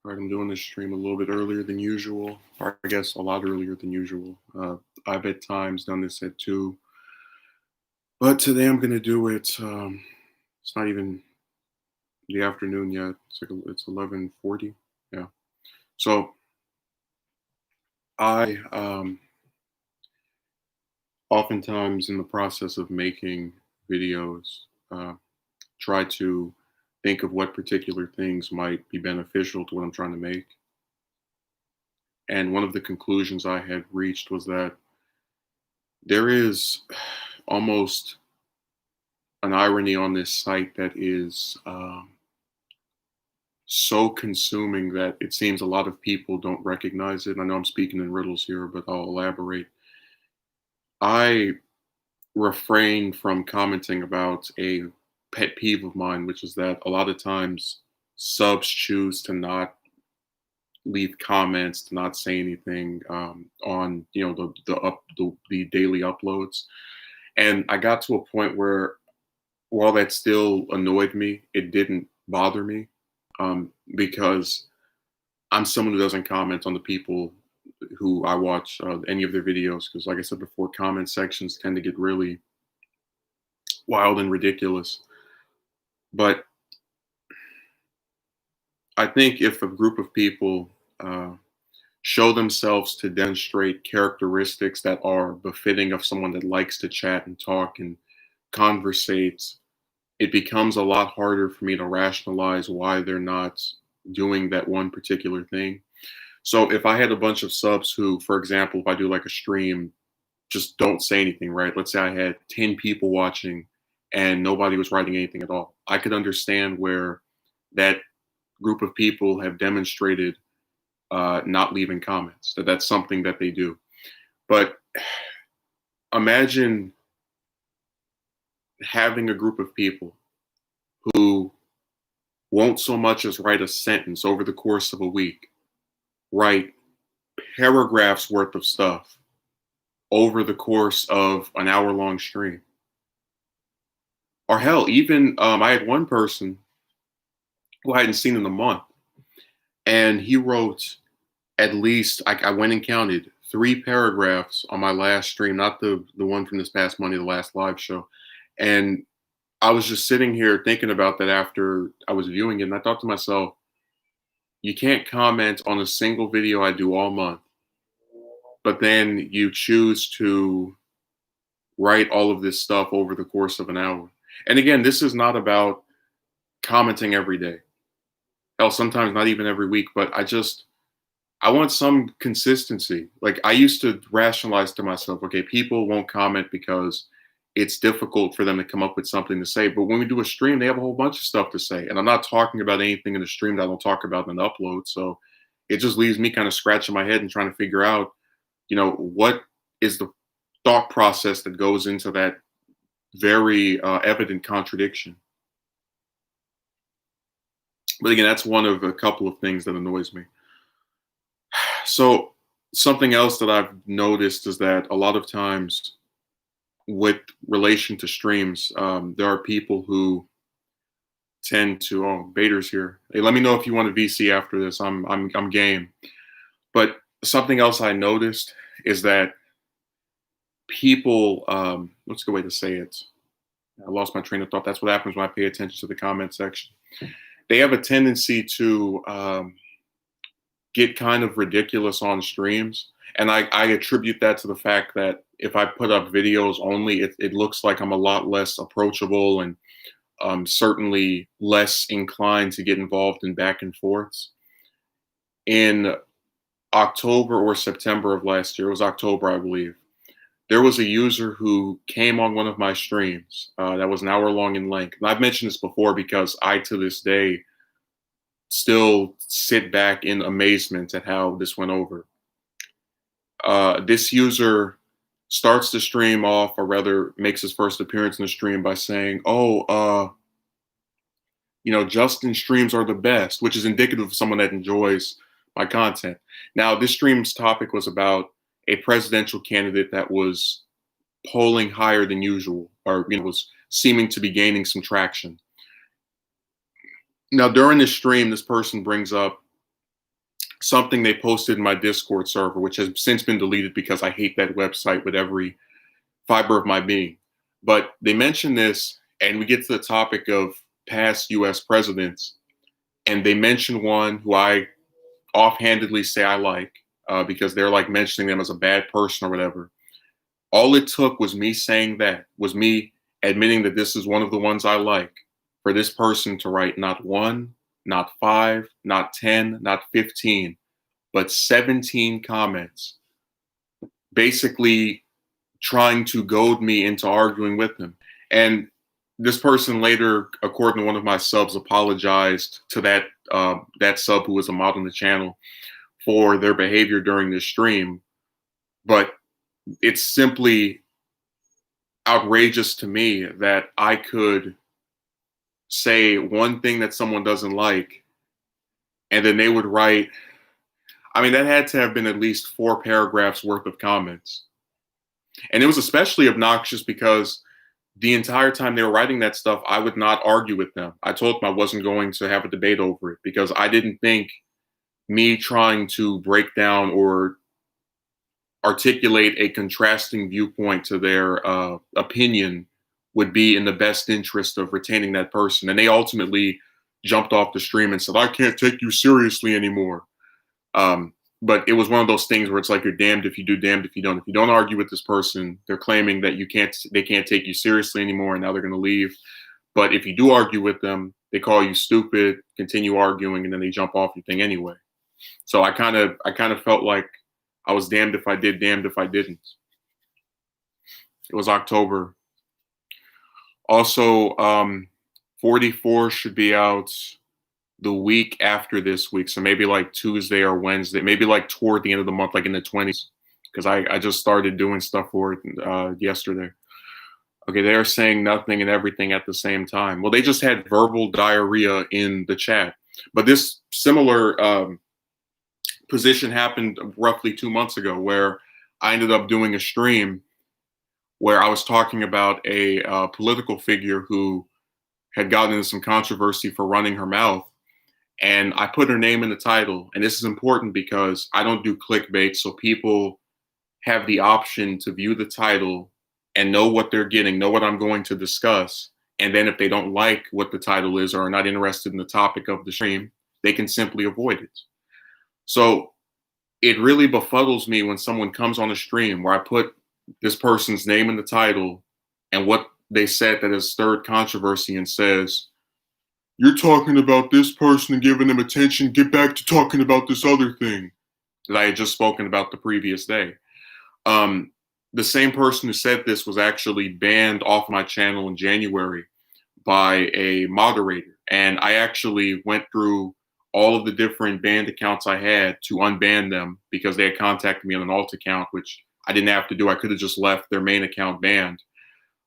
Right, I'm doing this stream a little bit earlier than usual, or I guess a lot earlier than usual. I've at times done this at 2, but today I'm gonna do it. It's not even the afternoon yet. It's 11:40. Yeah. So I oftentimes in the process of making videos, uh, try to think of what particular things might be beneficial to what I'm trying to make. And one of the conclusions I had reached was that there is almost an irony on this site that is so consuming that it seems a lot of people don't recognize it. I know I'm speaking in riddles here, but I'll elaborate. I refrain from commenting about a pet peeve of mine, which is that a lot of times subs choose to not leave comments, to not say anything on the daily uploads. And I got to a point where while that still annoyed me, it didn't bother me because I'm someone who doesn't comment on the people who I watch any of their videos. Because, like I said before, comment sections tend to get really wild and ridiculous. But I think if a group of people uh, show themselves to demonstrate characteristics that are befitting of someone that likes to chat and talk and conversate, it becomes a lot harder for me to rationalize why they're not doing that one particular thing. So if I had a bunch of subs who, for example, if I do like a stream, just don't say anything, right? Let's say I had 10 people watching and nobody was writing anything at all. I could understand where that group of people have demonstrated not leaving comments, that's something that they do. But imagine having a group of people who won't so much as write a sentence over the course of a week, write paragraphs worth of stuff over the course of an hour long stream. Or hell, even I had one person who I hadn't seen in a month, and he wrote at least, I went and counted 3 paragraphs on my last stream, not the one from this past Monday, the last live show. And I was just sitting here thinking about that after I was viewing it, and I thought to myself, you can't comment on a single video I do all month, but then you choose to write all of this stuff over the course of an hour. And again, this is not about commenting every day. Hell, sometimes not even every week, but I want some consistency. Like I used to rationalize to myself, okay, people won't comment because it's difficult for them to come up with something to say. But when we do a stream, they have a whole bunch of stuff to say. And I'm not talking about anything in the stream that I don't talk about in the upload. So it just leaves me kind of scratching my head and trying to figure out, what is the thought process that goes into that very evident contradiction. But again, that's one of a couple of things that annoys me. So something else that I've noticed is that a lot of times with relation to streams, there are people who tend to, oh, Bader's here. Hey, let me know if you want a VC after this. I'm game. But something else I noticed is that people, what's a good way to say it? I lost my train of thought. That's what happens when I pay attention to the comment section. They have a tendency to get kind of ridiculous on streams. And I attribute that to the fact that if I put up videos only, it looks like I'm a lot less approachable and certainly less inclined to get involved in back and forths. In October or September of last year, it was October, I believe, there was a user who came on one of my streams that was an hour long in length. And I've mentioned this before because I, to this day, still sit back in amazement at how this went over. This user starts the stream off, or rather makes his first appearance in the stream by saying, oh, Justin streams are the best, which is indicative of someone that enjoys my content. Now, this stream's topic was about a presidential candidate that was polling higher than usual, or was seeming to be gaining some traction. Now, during this stream, this person brings up something they posted in my Discord server, which has since been deleted because I hate that website with every fiber of my being. But they mentioned this, and we get to the topic of past US presidents, and they mentioned one who I offhandedly say I like, because they're like mentioning them as a bad person or whatever. All it took was me saying that, was me admitting that this is one of the ones I like, for this person to write not one, not five, not 10, not 15, but 17 comments, basically trying to goad me into arguing with him. And this person later, according to one of my subs, apologized to that sub who was a mod on the channel for their behavior during this stream. But it's simply outrageous to me that I could say one thing that someone doesn't like, and then they would write, I mean, that had to have been at least 4 paragraphs worth of comments. And it was especially obnoxious because the entire time they were writing that stuff, I would not argue with them. I told them I wasn't going to have a debate over it because I didn't think me trying to break down or articulate a contrasting viewpoint to their opinion would be in the best interest of retaining that person. And they ultimately jumped off the stream and said, I can't take you seriously anymore. But it was one of those things where it's like, you're damned if you do, damned if you don't. If you don't argue with this person, they're claiming that they can't take you seriously anymore, and now they're going to leave. But if you do argue with them, they call you stupid, continue arguing, and then they jump off your thing anyway. So I kind of felt like I was damned if I did, damned if I didn't. It was October. Also, 44 should be out the week after this week. So maybe like Tuesday or Wednesday, maybe like toward the end of the month, like in the 20s, because I just started doing stuff for it yesterday. Okay, they're saying nothing and everything at the same time. Well, they just had verbal diarrhea in the chat. But this similar position happened roughly 2 months ago, where I ended up doing a stream where I was talking about a political figure who had gotten into some controversy for running her mouth. And I put her name in the title. And this is important because I don't do clickbait, so people have the option to view the title and know what they're getting, know what I'm going to discuss. And then if they don't like what the title is or are not interested in the topic of the stream, they can simply avoid it. So it really befuddles me when someone comes on a stream where I put this person's name in the title and what they said that has stirred controversy and says, you're talking about this person and giving them attention, get back to talking about this other thing that I had just spoken about the previous day. The same person who said this was actually banned off my channel in January by a moderator. And I actually went through all of the different banned accounts I had to unban them because they had contacted me on an alt account, which I didn't have to do. I could have just left their main account banned.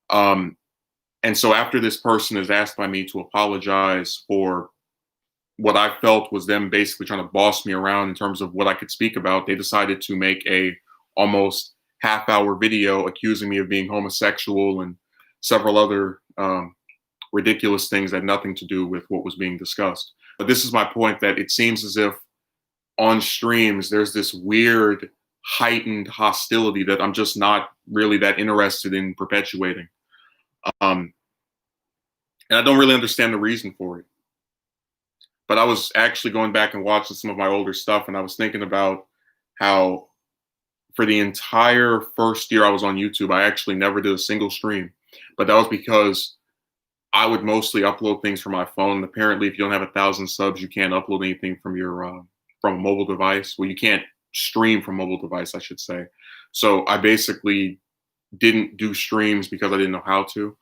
And so after this person is asked by me to apologize for what I felt was them basically trying to boss me around in terms of what I could speak about, they decided to make a almost half-hour video accusing me of being homosexual and several other ridiculous things that had nothing to do with what was being discussed. But this is my point, that it seems as if on streams there's this weird heightened hostility that I'm just not really that interested in perpetuating. And I don't really understand the reason for it. But I was actually going back and watching some of my older stuff, and I was thinking about how for the entire first year I was on YouTube, I actually never did a single stream. But that was because I would mostly upload things from my phone. And apparently, if you don't have 1,000 subs, you can't upload anything from your from a mobile device. Well, you can't stream from a mobile device, I should say. So I basically didn't do streams because I didn't know how to.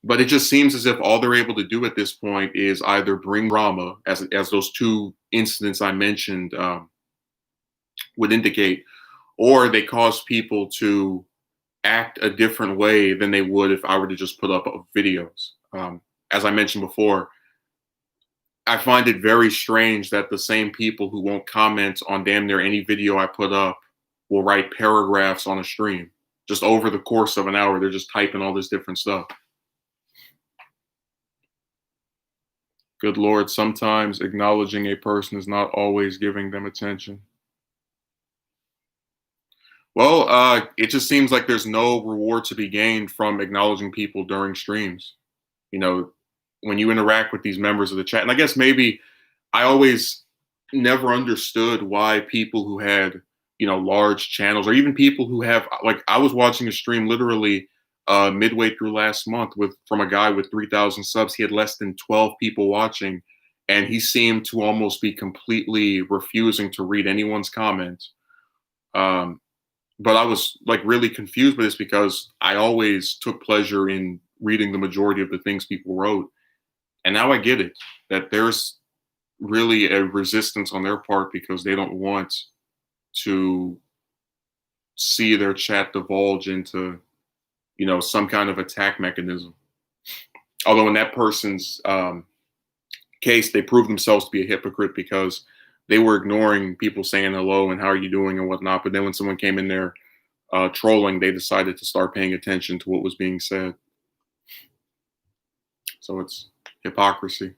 But it just seems as if all they're able to do at this point is either bring drama, as those 2 incidents I mentioned would indicate, or they cause people to act a different way than they would if I were to just put up videos. As I mentioned before, I find it very strange that the same people who won't comment on damn near any video I put up will write paragraphs on a stream. Just over the course of an hour, they're just typing all this different stuff. Good Lord, sometimes acknowledging a person is not always giving them attention. Well, it just seems like there's no reward to be gained from acknowledging people during streams. You know, when you interact with these members of the chat, and I guess maybe I always never understood why people who had, large channels, or even people who have, like, I was watching a stream literally midway through last month from a guy with 3,000 subs. He had less than 12 people watching, and he seemed to almost be completely refusing to read anyone's comments. But I was like really confused by this because I always took pleasure in reading the majority of the things people wrote. And now I get it, that there's really a resistance on their part because they don't want to see their chat divulge into, some kind of attack mechanism. Although in that person's case, they proved themselves to be a hypocrite because they were ignoring people saying hello and how are you doing and whatnot. But then when someone came in there trolling, they decided to start paying attention to what was being said. So it's hypocrisy.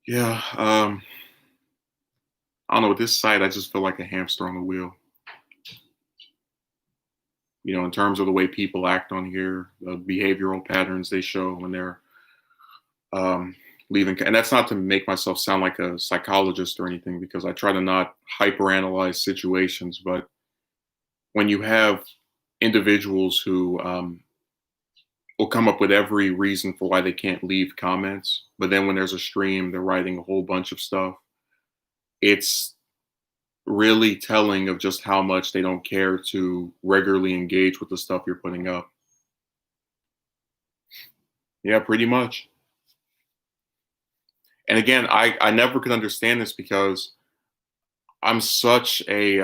Yeah. I don't know. With this site, I just feel like a hamster on the wheel. In terms of the way people act on here, the behavioral patterns they show when they're leaving. And that's not to make myself sound like a psychologist or anything, because I try to not hyperanalyze situations. But when you have individuals who will come up with every reason for why they can't leave comments, but then when there's a stream, they're writing a whole bunch of stuff, it's really telling of just how much they don't care to regularly engage with the stuff you're putting up. Yeah, pretty much. And again, I never could understand this because I'm such a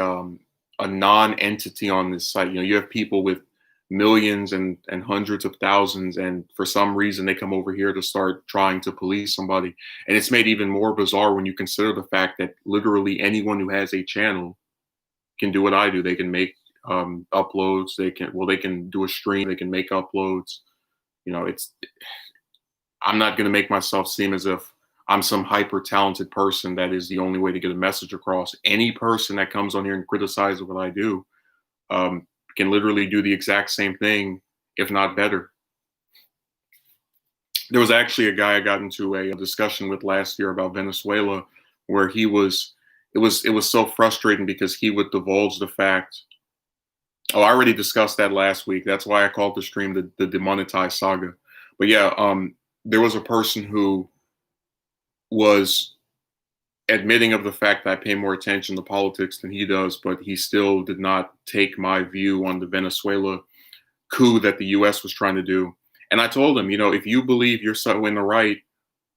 non-entity on this site. You have people with millions and hundreds of thousands, and for some reason they come over here to start trying to police somebody. And it's made even more bizarre when you consider the fact that literally anyone who has a channel can do what I do. They can make uploads. They can do a stream. They can make uploads. I'm not going to make myself seem as if I'm some hyper talented person that is the only way to get a message across. Any person that comes on here and criticizes what I do can literally do the exact same thing, if not better. There was actually a guy I got into a discussion with last year about Venezuela, where it was so frustrating because he would divulge the fact. Oh, I already discussed that last week. That's why I called the stream the demonetized saga. But yeah, there was a person who was admitting of the fact that I pay more attention to politics than he does, but he still did not take my view on the Venezuela coup that the U.S. was trying to do. And I told him, if you believe you're so in the right,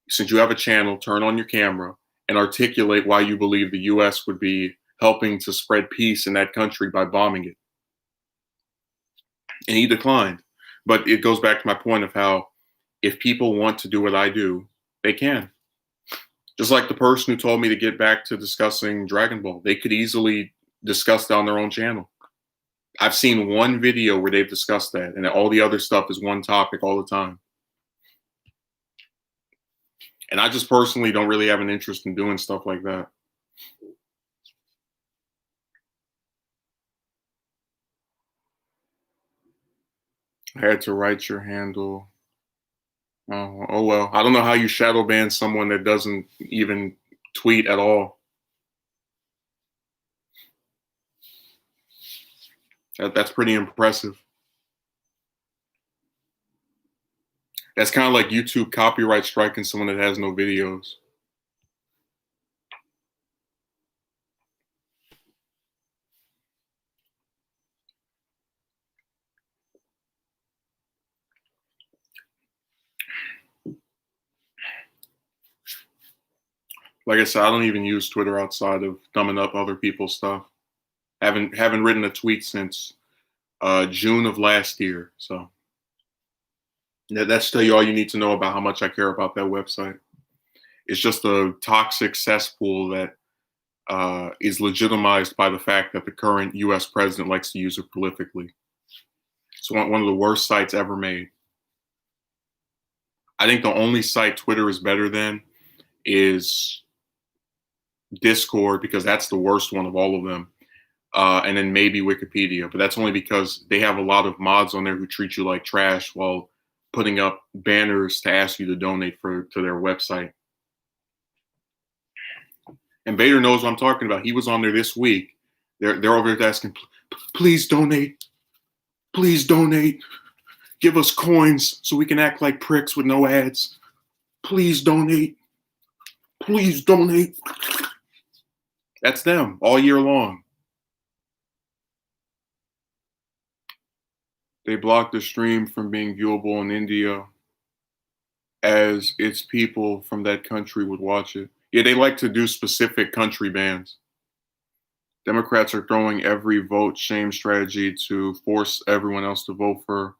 since you have a channel, turn on your camera and articulate why you believe the U.S. would be helping to spread peace in that country by bombing it. And he declined. But it goes back to my point of how if people want to do what I do, they can. Just like the person who told me to get back to discussing Dragon Ball, they could easily discuss that on their own channel. I've seen one video where they've discussed that, and all the other stuff is one topic all the time. And I just personally don't really have an interest in doing stuff like that. I had to write your handle. Oh well, I don't know how you shadow ban someone that doesn't even tweet at all. That's pretty impressive. That's kind of like YouTube copyright striking someone that has no videos. Like I said, I don't even use Twitter outside of thumbing up other people's stuff. Haven't written a tweet since June of last year. So yeah, that's tell you all you need to know about how much I care about that website. It's just a toxic cesspool that is legitimized by the fact that the current U.S. president likes to use it prolifically. It's one of the worst sites ever made. I think the only site Twitter is better than is Discord, because that's the worst one of all of them. And then maybe Wikipedia, but that's only because they have a lot of mods on there who treat you like trash while putting up banners to ask you to donate to their website. And Vader knows what I'm talking about. He was on there this week. They're over there asking, please donate. Please donate. Give us coins so we can act like pricks with no ads. Please donate. Please donate. That's them all year long. They blocked the stream from being viewable in India as its people from that country would watch it. Yeah, they like to do specific country bans. Democrats are throwing every vote shame strategy to force everyone else to vote for.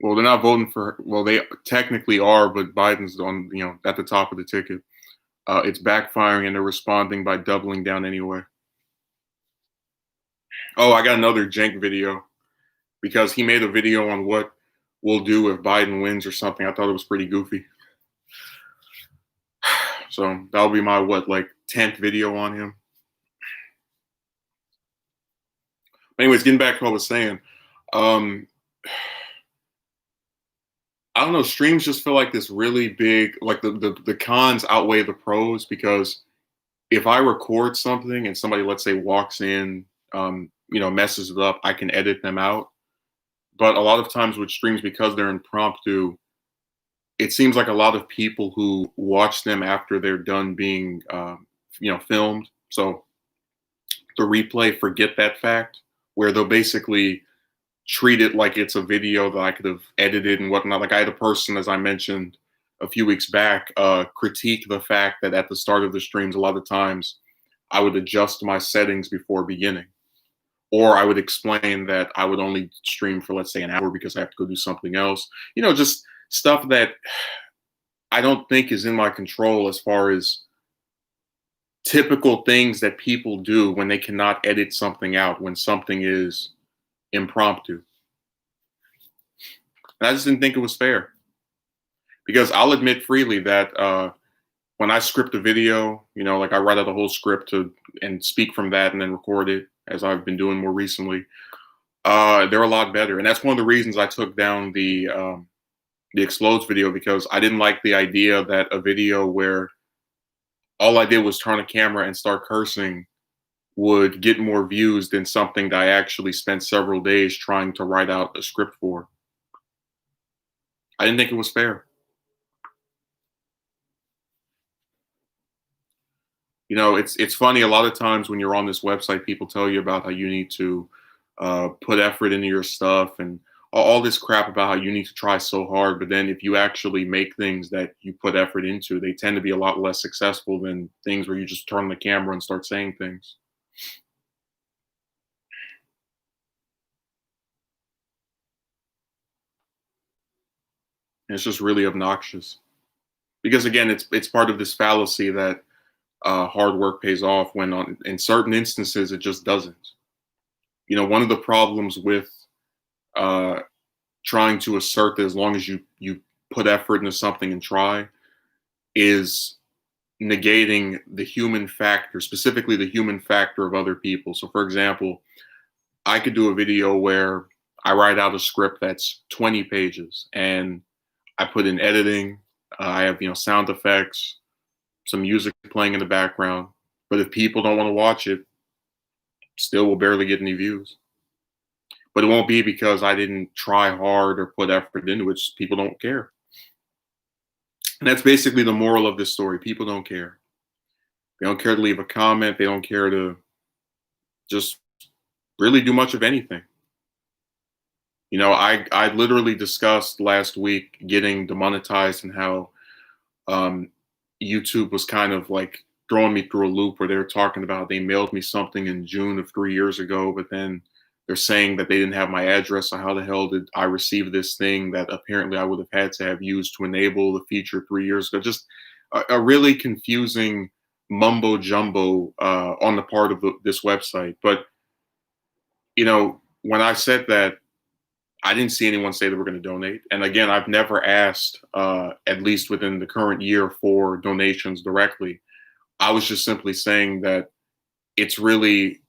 Well, they're not voting for. Well, they technically are, but Biden's on, at the top of the ticket. It's backfiring, and they're responding by doubling down anyway. Oh, I got another Cenk video, because he made a video on what we'll do if Biden wins or something. I thought it was pretty goofy. So that'll be my 10th video on him. Anyways, getting back to what I was saying. I don't know, streams just feel like this really big, like the cons outweigh the pros, because if I record something and somebody, let's say, walks in, messes it up, I can edit them out. But a lot of times with streams, because they're impromptu, it seems like a lot of people who watch them after they're done being, filmed. So the replay forget that fact, where they'll basically treat it like it's a video that I could have edited and whatnot. Like I had a person, as I mentioned a few weeks back, critique the fact that at the start of the streams, a lot of times I would adjust my settings before beginning. Or I would explain that I would only stream for, let's say, an hour because I have to go do something else. Just stuff that I don't think is in my control, as far as typical things that people do when they cannot edit something out, when something is impromptu. And I just didn't think it was fair. Because I'll admit freely that when I script a video, I write out a whole script and speak from that and then record it, as I've been doing more recently, they're a lot better. And that's one of the reasons I took down the Explodes video, because I didn't like the idea that a video where all I did was turn a camera and start cursing would get more views than something that I actually spent several days trying to write out a script for. I didn't think it was fair. It's funny, a lot of times when you're on this website, people tell you about how you need to put effort into your stuff and all this crap about how you need to try so hard. But then if you actually make things that you put effort into, they tend to be a lot less successful than things where you just turn the camera and start saying things. And it's just really obnoxious. Because again, it's part of this fallacy that hard work pays off, when in certain instances it just doesn't. One of the problems with trying to assert that as long as you put effort into something and try, is negating the human factor, specifically the human factor of other people. So for example, I could do a video where I write out a script that's 20 pages and I put in editing, I have sound effects, some music playing in the background. But if people don't want to watch it, still will barely get any views. But it won't be because I didn't try hard or put effort into it. Just people don't care. And that's basically the moral of this story. People don't care. They don't care to leave a comment. They don't care to just really do much of anything. I literally discussed last week getting demonetized and how YouTube was kind of like throwing me through a loop, where they were talking about they mailed me something in June of 3 years ago, but then they're saying that they didn't have my address. So how the hell did I receive this thing that apparently I would have had to have used to enable the feature 3 years ago? Just a really confusing mumbo jumbo on the part of this website. But when I said that, I didn't see anyone say they were going to donate. And again, I've never asked, at least within the current year, for donations directly. I was just simply saying that it's really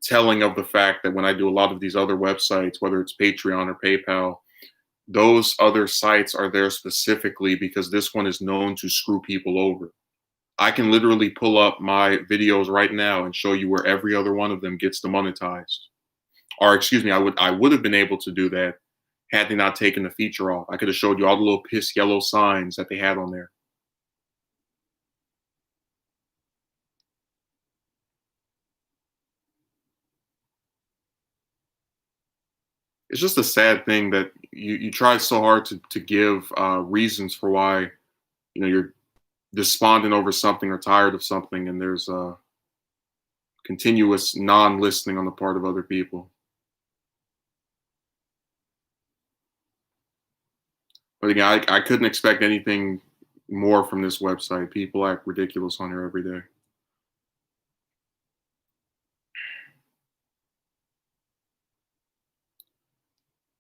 telling of the fact that when I do a lot of these other websites, whether it's Patreon or PayPal, those other sites are there specifically because this one is known to screw people over. I can literally pull up my videos right now and show you where every other one of them gets demonetized. Or excuse me, I would have been able to do that had they not taken the feature off. I could have showed you all the little piss yellow signs that they had on there. It's just a sad thing that you try so hard to give reasons for why you're despondent over something or tired of something, and there's continuous non-listening on the part of other people. But again, I couldn't expect anything more from this website. People act ridiculous on here every day.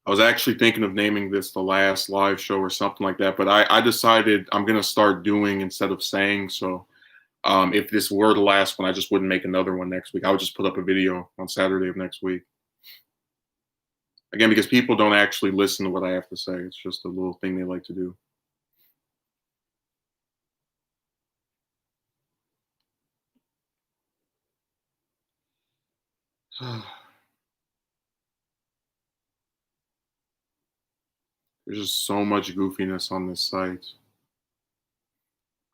I was actually thinking of naming this the last live show or something like that, but I decided I'm gonna start doing instead of saying. So if this were the last one, I just wouldn't make another one next week. I would just put up a video on Saturday of next week. Again, because people don't actually listen to what I have to say. It's just a little thing they like to do. There's just so much goofiness on this site.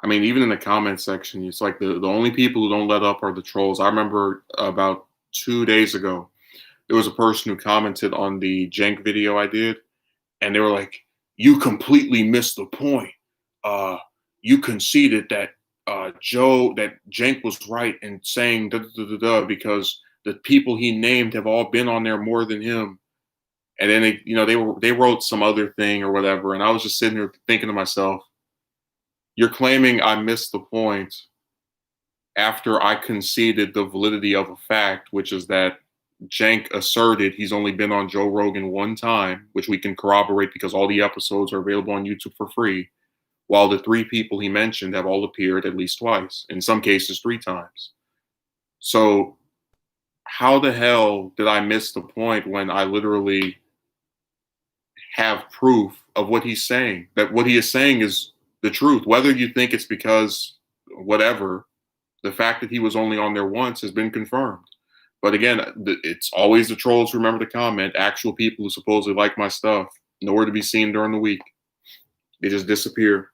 I mean, even in the comment section, it's like the only people who don't let up are the trolls. I remember about 2 days ago, there was a person who commented on the Jank video I did, and they were like, "You completely missed the point. Uh, you conceded that that Jank was right in saying da da da da because the people he named have all been on there more than him." And then they wrote some other thing or whatever, and I was just sitting here thinking to myself, "You're claiming I missed the point after I conceded the validity of a fact, which is that Jank asserted he's only been on Joe Rogan one time, which we can corroborate because all the episodes are available on YouTube for free, while the three people he mentioned have all appeared at least twice, in some cases three times. So how the hell did I miss the point when I literally have proof of what he's saying? That what he is saying is the truth. Whether you think it's because whatever, the fact that he was only on there once has been confirmed. But again, it's always the trolls who remember to comment. Actual people who supposedly like my stuff, nowhere to be seen during the week. They just disappear.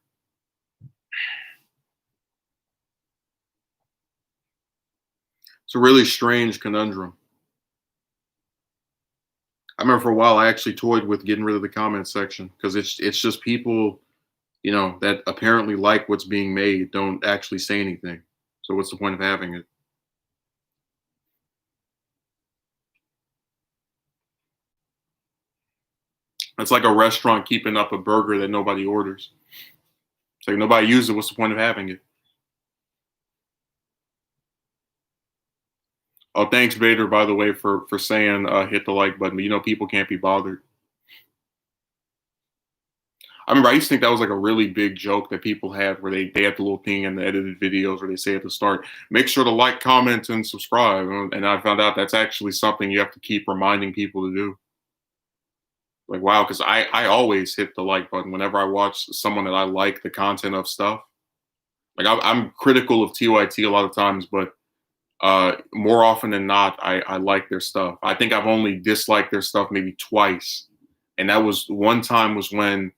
It's a really strange conundrum. I remember for a while I actually toyed with getting rid of the comment section because it's just people, that apparently like what's being made don't actually say anything. So what's the point of having it? It's like a restaurant keeping up a burger that nobody orders. It's like nobody uses it. What's the point of having it? Oh, thanks, Vader, by the way, for saying hit the like button. But people can't be bothered. I remember I used to think that was like a really big joke that people had where they had the little thing in the edited videos where they say at the start, make sure to like, comment, and subscribe. And I found out that's actually something you have to keep reminding people to do. Like, wow, because I always hit the like button whenever I watch someone that I like the content of stuff. Like I'm critical of TYT a lot of times, but more often than not, I like their stuff. I think I've only disliked their stuff maybe twice, and that was one time was when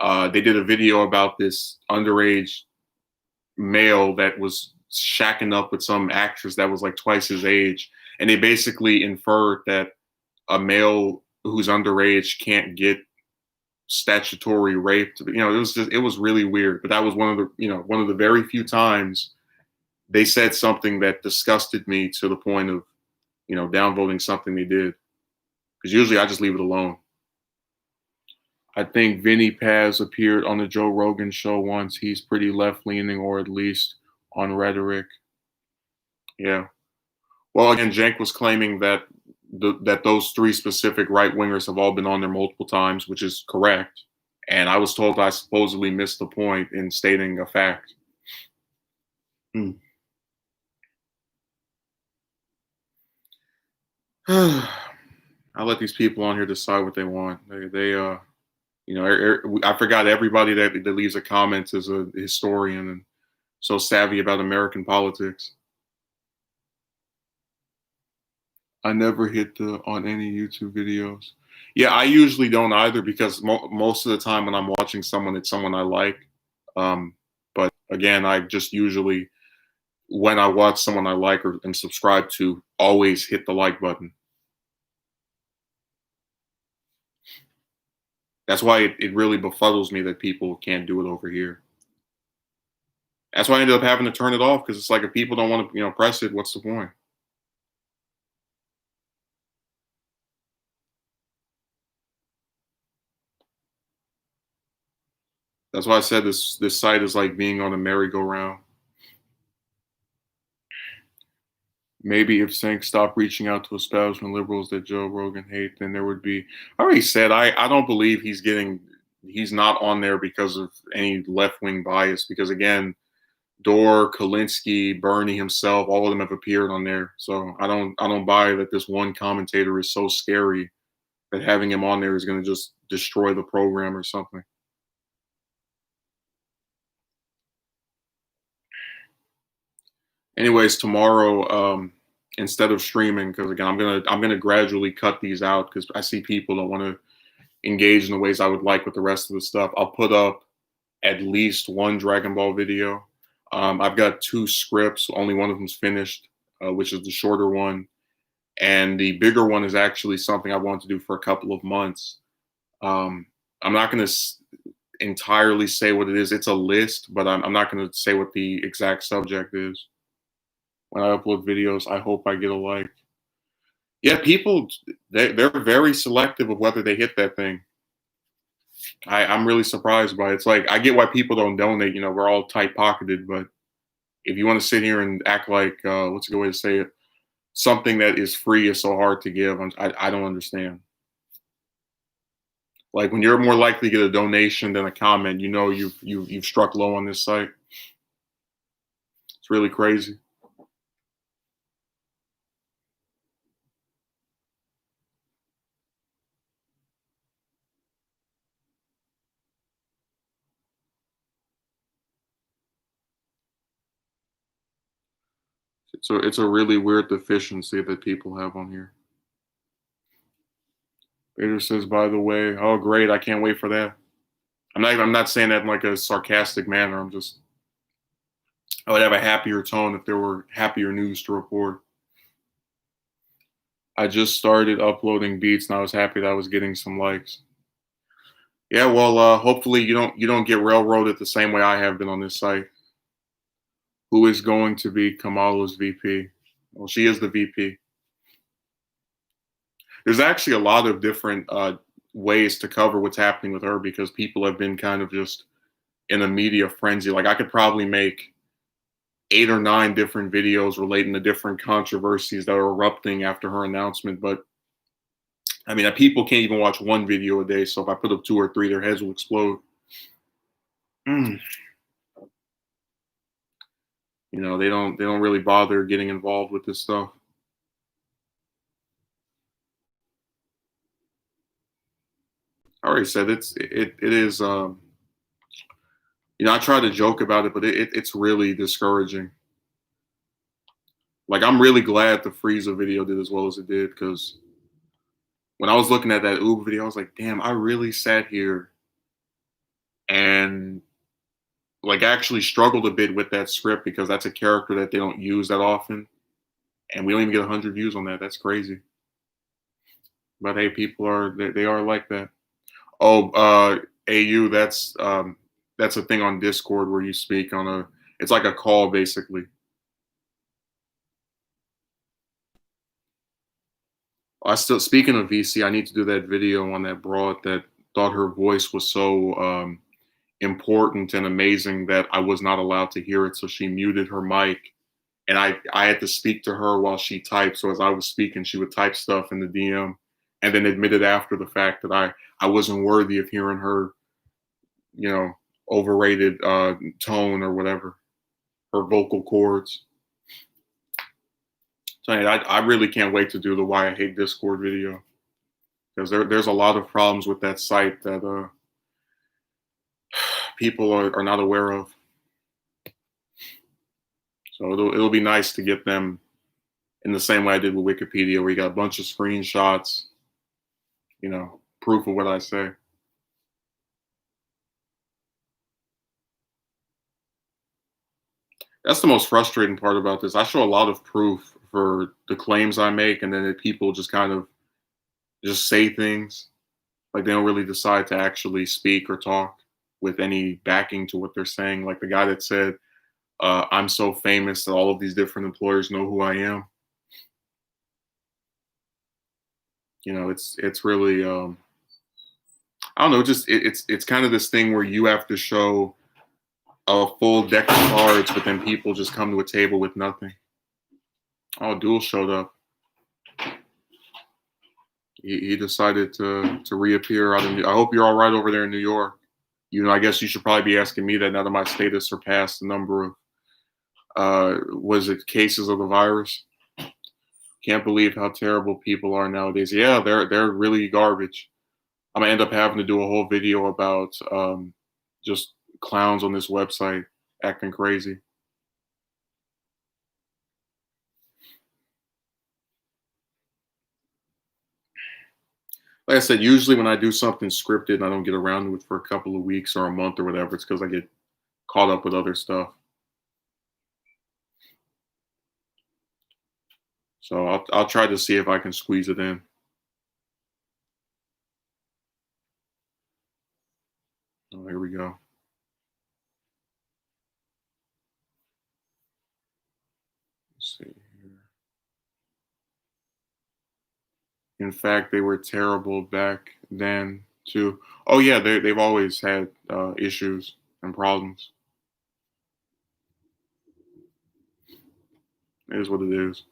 they did a video about this underage male that was shacking up with some actress that was like twice his age, and they basically inferred that a male who's underage can't get statutory rape. It was really weird. But that was one of the very few times they said something that disgusted me to the point of downvoting something they did. Because usually I just leave it alone. I think Vinny Paz appeared on the Joe Rogan show once. He's pretty left leaning, or at least on rhetoric. Yeah. Well, again, Jank was claiming that that those three specific right wingers have all been on there multiple times, which is correct. And I was told I supposedly missed the point in stating a fact. Hmm. I let these people on here decide what they want. I forgot everybody that leaves a comment is a historian and so savvy about American politics. I never hit the on any YouTube videos. Yeah, I usually don't either because most of the time when I'm watching someone, it's someone I like. Um, but again, I just usually when I watch someone I like and subscribe to, always hit the like button. That's why it really befuddles me that people can't do it over here. That's why I ended up having to turn it off because it's like if people don't want to, press it, what's the point? That's why I said this site is like being on a merry-go-round. Maybe if Sank stopped reaching out to establishment liberals that Joe Rogan hate, then there would be. I already said I don't believe he's not on there because of any left wing bias. Because again, Dorr, Kalinsky, Bernie himself, all of them have appeared on there. So I don't buy that this one commentator is so scary that having him on there is going to just destroy the program or something. Anyways, tomorrow, instead of streaming, because again, I'm gonna gradually cut these out because I see people don't want to engage in the ways I would like with the rest of the stuff. I'll put up at least one Dragon Ball video. I've got two scripts. Only one of them's finished, which is the shorter one, and the bigger one is actually something I want to do for a couple of months. I'm not going to entirely say what it is. It's a list, but I'm not going to say what the exact subject is. When I upload videos, I hope I get a like. Yeah, people they're very selective of whether they hit that thing. I'm really surprised by it. It's like I get why people don't donate. We're all tight pocketed, but if you want to sit here and act like what's a good way to say it, something that is free is so hard to give. I don't understand. Like when you're more likely to get a donation than a comment, you've struck low on this site. It's really crazy. It's a really weird deficiency that people have on here. Vader says, by the way, oh great, I can't wait for that. I'm not saying that in like a sarcastic manner. I would have a happier tone if there were happier news to report. I just started uploading beats and I was happy that I was getting some likes. Yeah, well, hopefully you don't get railroaded the same way I have been on this site. Who is going to be Kamala's VP? Well, she is the VP. There's actually a lot of different ways to cover what's happening with her because people have been kind of just in a media frenzy. Like I could probably make 8 or 9 different videos relating to different controversies that are erupting after her announcement. But I mean, people can't even watch one video a day. So if I put up 2 or 3, their heads will explode. Mm. They don't really bother getting involved with this stuff. I already said it is. I try to joke about it, but it's really discouraging. Like I'm really glad the Frieza video did as well as it did because when I was looking at that Uber video, I was like, damn, I really sat here and like actually struggled a bit with that script because that's a character that they don't use that often, and we don't even get 100 views on that. That's crazy. But hey, people they are like that. Oh, AU, that's a thing on Discord where you speak on it's like a call basically. Speaking of VC, I need to do that video on that broad that thought her voice was so important and amazing that I was not allowed to hear it, so she muted her mic and I had to speak to her while she typed. So as I was speaking, she would type stuff in the DM, and then admitted after the fact that I wasn't worthy of hearing her, you know, overrated tone or whatever, her vocal cords. So I really can't wait to do the Why I Hate Discord video, because there's a lot of problems with that site that people are not aware of. So it'll be nice to get them in the same way I did with Wikipedia, where you got a bunch of screenshots, proof of what I say. That's the most frustrating part about this. I show a lot of proof for the claims I make, and then people just kind of just say things. Like they don't really decide to actually speak or talk with any backing to what they're saying. Like the guy that said, I'm so famous that all of these different employers know who I am. It's really I don't know, it's kind of this thing where you have to show a full deck of cards, but then people just come to a table with nothing. Oh, Duel showed up. He decided to reappear out of I hope you're all right over there in New York. I guess you should probably be asking me that now that my state has surpassed the number of was it cases of the virus. Can't believe how terrible people are nowadays. Yeah, they're really garbage. I'm gonna end up having to do a whole video about just clowns on this website acting crazy. Like I said, usually when I do something scripted and I don't get around to it for a couple of weeks or a month or whatever, it's because I get caught up with other stuff. So I'll try to see if I can squeeze it in. Oh, here we go. Let's see here. In fact, they were terrible back then too. Oh yeah, they've always had issues and problems. It is what it is.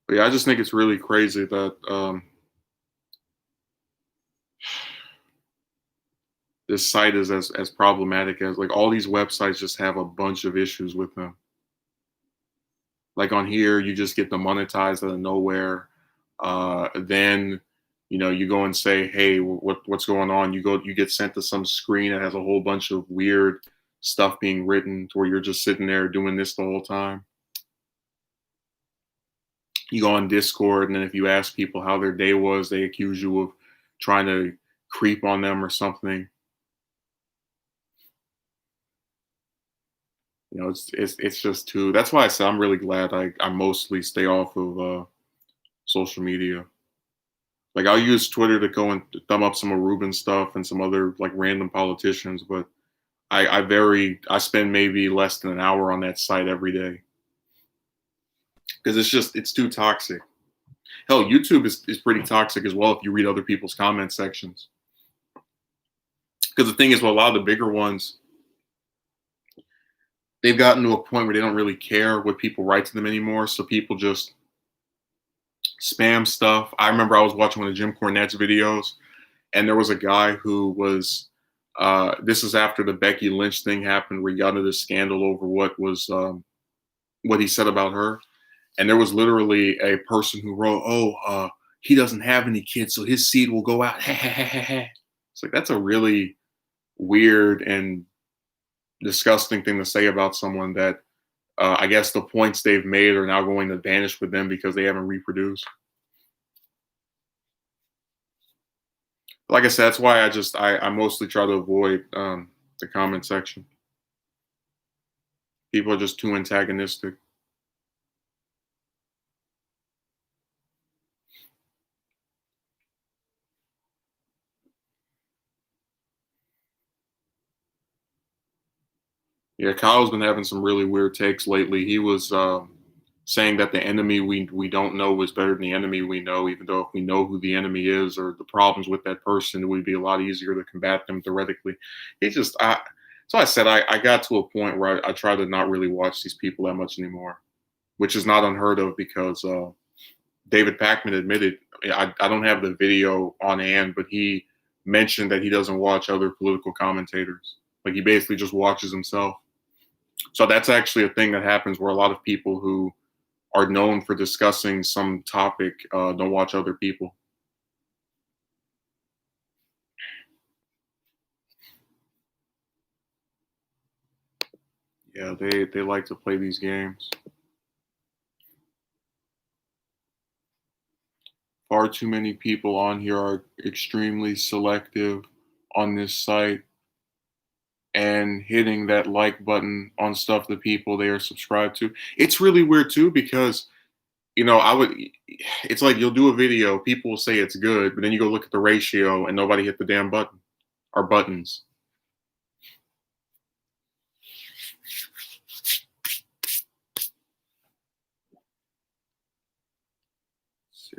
But yeah, I just think it's really crazy that this site is as problematic as, like, all these websites just have a bunch of issues with them. Like on here, you just get demonetized out of nowhere. Then, you go and say, "Hey, what's going on?" You get sent to some screen that has a whole bunch of weird stuff being written, to where you're just sitting there doing this the whole time. You go on Discord, and then if you ask people how their day was, they accuse you of trying to creep on them or something. It's just too. That's why I said I'm really glad I mostly stay off of social media. Like I'll use Twitter to go and thumb up some of Rubin stuff and some other like random politicians, but I spend maybe less than an hour on that site every day, because it's too toxic. Hell, YouTube is pretty toxic as well if you read other people's comment sections. Because the thing is, well, a lot of the bigger ones, they've gotten to a point where they don't really care what people write to them anymore. So people just spam stuff. I remember I was watching one of Jim Cornette's videos, and there was a guy who was. This is after the Becky Lynch thing happened, where he got into this scandal over what he said about her, and there was literally a person who wrote, "Oh, he doesn't have any kids, so his seed will go out." It's like, that's a really weird and disgusting thing to say about someone that I guess the points they've made are now going to vanish with them because they haven't reproduced. Like I said, that's why I mostly try to avoid the comment section. People are just too antagonistic. Yeah, Kyle's been having some really weird takes lately. He was saying that the enemy we don't know is better than the enemy we know, even though if we know who the enemy is or the problems with that person, it would be a lot easier to combat them theoretically. It just, so I said I got to a point where I try to not really watch these people that much anymore, which is not unheard of because David Pakman admitted, I don't have the video on hand, but he mentioned that he doesn't watch other political commentators. Like he basically just watches himself. So that's actually a thing that happens where a lot of people who are known for discussing some topic don't watch other people. Yeah, they like to play these games. Far too many people on here are extremely selective on this site and hitting that like button on stuff that people they are subscribed to. It's really weird too because it's like you'll do a video, people will say it's good, but then you go look at the ratio and nobody hit the damn button or buttons.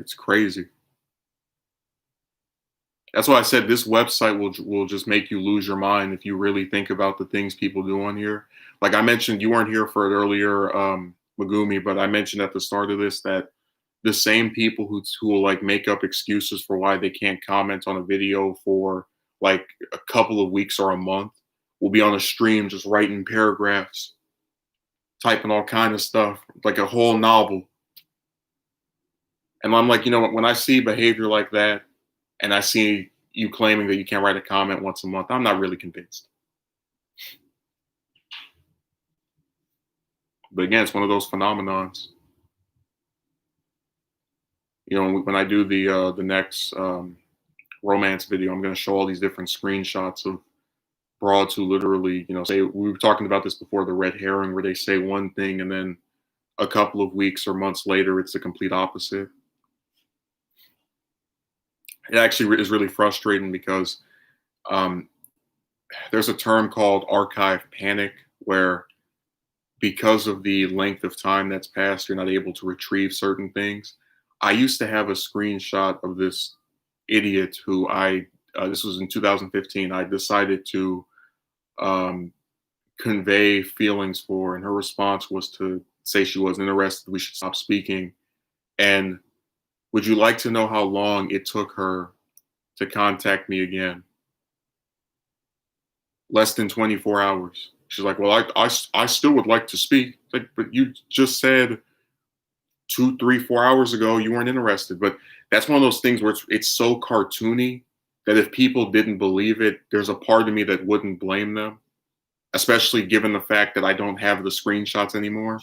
It's crazy. That's why I said this website will just make you lose your mind if you really think about the things people do on here. Like I mentioned, you weren't here for it earlier, Megumi, but I mentioned at the start of this that the same people who will like make up excuses for why they can't comment on a video for like a couple of weeks or a month will be on a stream just writing paragraphs, typing all kind of stuff, like a whole novel. And I'm like, when I see behavior like that, and I see you claiming that you can't write a comment once a month, I'm not really convinced. But again, it's one of those phenomenons. When I do the next romance video, I'm going to show all these different screenshots of broads who literally, say we were talking about this before, the red herring, where they say one thing and then a couple of weeks or months later, it's the complete opposite. It actually is really frustrating because there's a term called archive panic where because of the length of time that's passed, you're not able to retrieve certain things. I used to have a screenshot of this idiot who this was in 2015, I decided to um, convey feelings for, and her response was to say she wasn't interested, we should stop speaking. And would you like to know how long it took her to contact me again? Less than 24 hours. She's like, well, I still would like to speak. Like, but you just said 2, 3, 4 hours ago you weren't interested. But that's one of those things where it's so cartoony that if people didn't believe it, there's a part of me that wouldn't blame them, especially given the fact that I don't have the screenshots anymore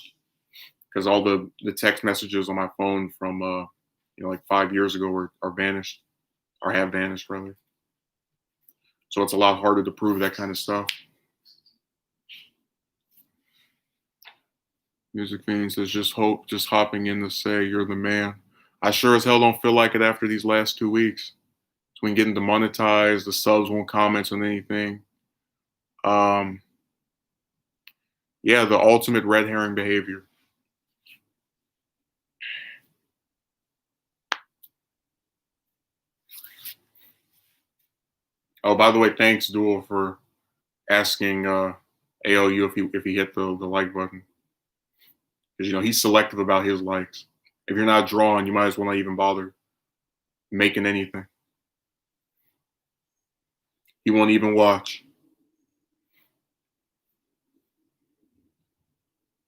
because all the text messages on my phone from like 5 years ago are vanished or have vanished rather. So it's a lot harder to prove that kind of stuff. Music Fiend says, just hopping in to say you're the man. I sure as hell don't feel like it after these last 2 weeks. Between getting demonetized, the subs won't comment on anything. Yeah, the ultimate red herring behavior. Oh, by the way, thanks, Duel, for asking AOU if he hit the like button. Because, he's selective about his likes. If you're not drawing, you might as well not even bother making anything. He won't even watch.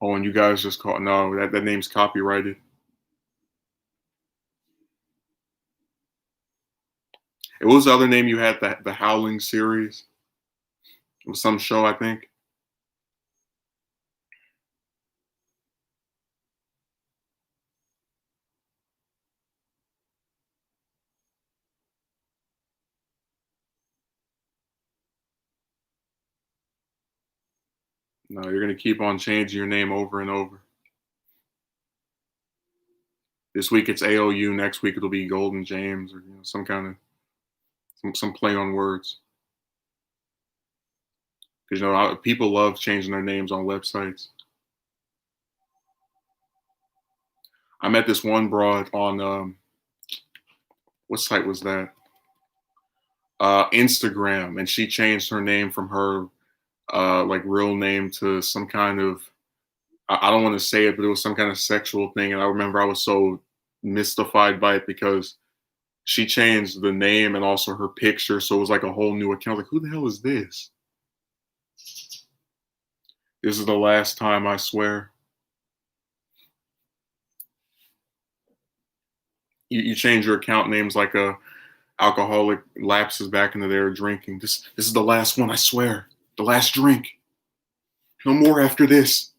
Oh, and you guys just call no, that name's copyrighted. It was the other name you had, the Howling series. It was some show, I think. No, you're gonna keep on changing your name over and over. This week it's AOU. Next week it'll be Golden James or some kind of some play on words. Because people love changing their names on websites. I met this one broad on what site was that? Instagram, and she changed her name from her like real name to some kind of I don't want to say it, but it was some kind of sexual thing. And I remember I was so mystified by it because she changed the name and also her picture, so it was like a whole new account. Like, who the hell is this? This is the last time, I swear. You change your account names like a alcoholic lapses back into their drinking. This is the last one, I swear. The last drink. No more after this.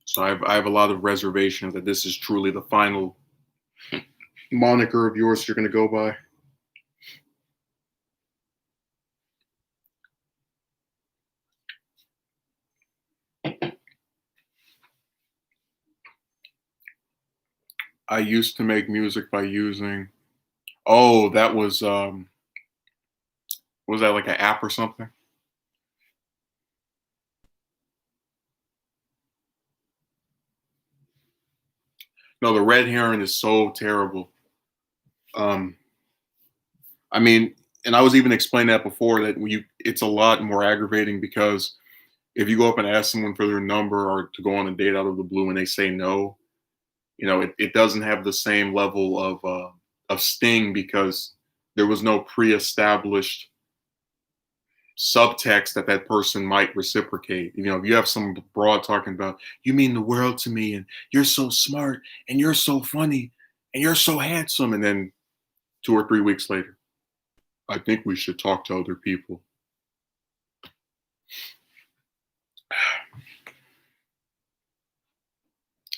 So I have a lot of reservations that this is truly the final moniker of yours you're going to go by. I used to make music by using. Oh, that was that like an app or something? No, the red herring is so terrible. Um, I mean, and I was even explaining that before that it's a lot more aggravating because if you go up and ask someone for their number or to go on a date out of the blue and they say no, it doesn't have the same level of sting because there was no pre-established subtext that that person might reciprocate. If you have some broad talking about, you mean the world to me, and you're so smart, and you're so funny, and you're so handsome, and then 2 or 3 weeks later, I think we should talk to other people.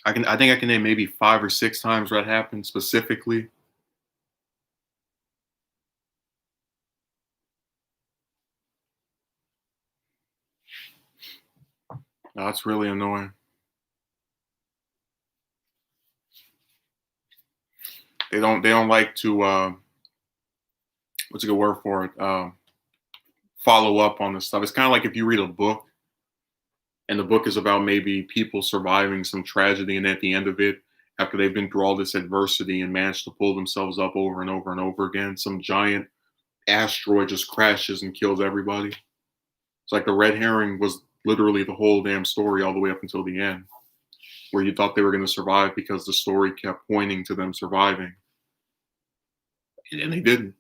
I think I can name maybe 5 or 6 times where that happened specifically. No, it's really annoying. They don't like to what's a good word for it? Follow up on this stuff. It's kind of like if you read a book and the book is about maybe people surviving some tragedy, and at the end of it, after they've been through all this adversity and managed to pull themselves up over and over and over again, some giant asteroid just crashes and kills everybody. It's like the red herring was literally the whole damn story all the way up until the end, where you thought they were going to survive because the story kept pointing to them surviving, and they didn't.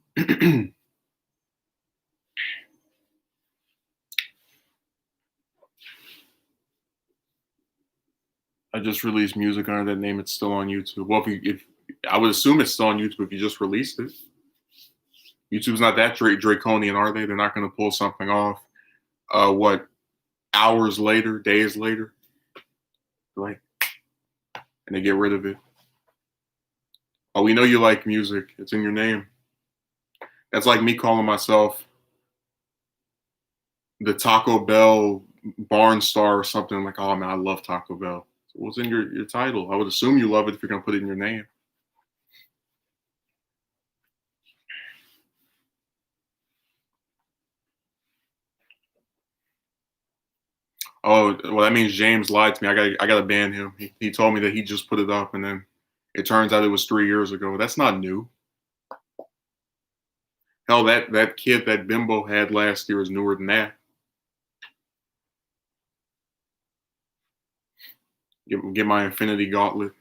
I just released music under that name. It's still on YouTube. Well, if I would assume it's still on YouTube if you just released it. YouTube's not that draconian, are they? They're not going to pull something off. What, hours later, days later, like, and they get rid of it. Oh, we know you like music. It's in your name. That's like me calling myself the Taco Bell Barn Star or something. Like, oh man, I love Taco Bell. So what's in your title? I would assume you love it if you're going to put it in your name. Oh, well, that means James lied to me. I gotta ban him. He told me that he just put it up, and then it turns out it was 3 years ago. That's not new. Hell, that kid that Bimbo had last year is newer than that. Get my Infinity Gauntlet.